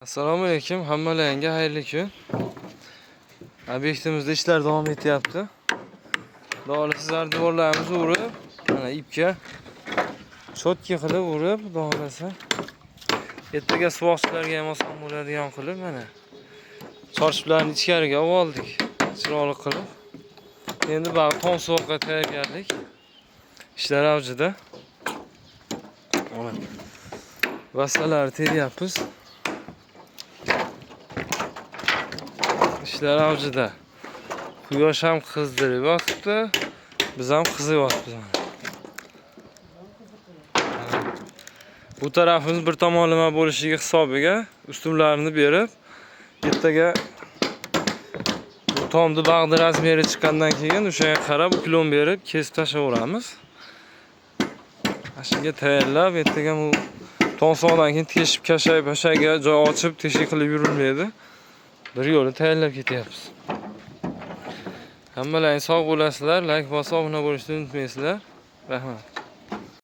Assalomu alaykum, hammalarga xayrli kun. Obyektimizda ishlar davom etyapti. Sizlar devorlarimizni urib, mana ipga cho'tka qilib urib, xudo ertaga suvoqchilarga ham oson bo'ladigan qilib mana chorshiblarni ichkariga oldik, chiroyli qilib. Endi ba'zi tong suvoqqa tayyorgarlik ishlar avjida. Mana vasalarni teryapmiz. İşler avcıda. Quyosh ham qizdirib yotibdi, biz ham qizyapmiz. Bu tarafimiz bir tomonlama bo'lishiga hisobiga ustunlarni berib, ertaga bu tomni bag'di razmeri chiqqandan keyin o'shaga qarab uklon berib kesib tashlayveramiz. Shunga tayyorlab, ertaga bu tomsoqdan keyin teshib kashay-pashaga joy ochib teshik qilib yurilmaydi. Bir yo'lni tayyorlab ketyapmiz. Hammalar sog' bo'lasizlar, like bosib obuna bo'lishni unutmaysizlar. Rahmat.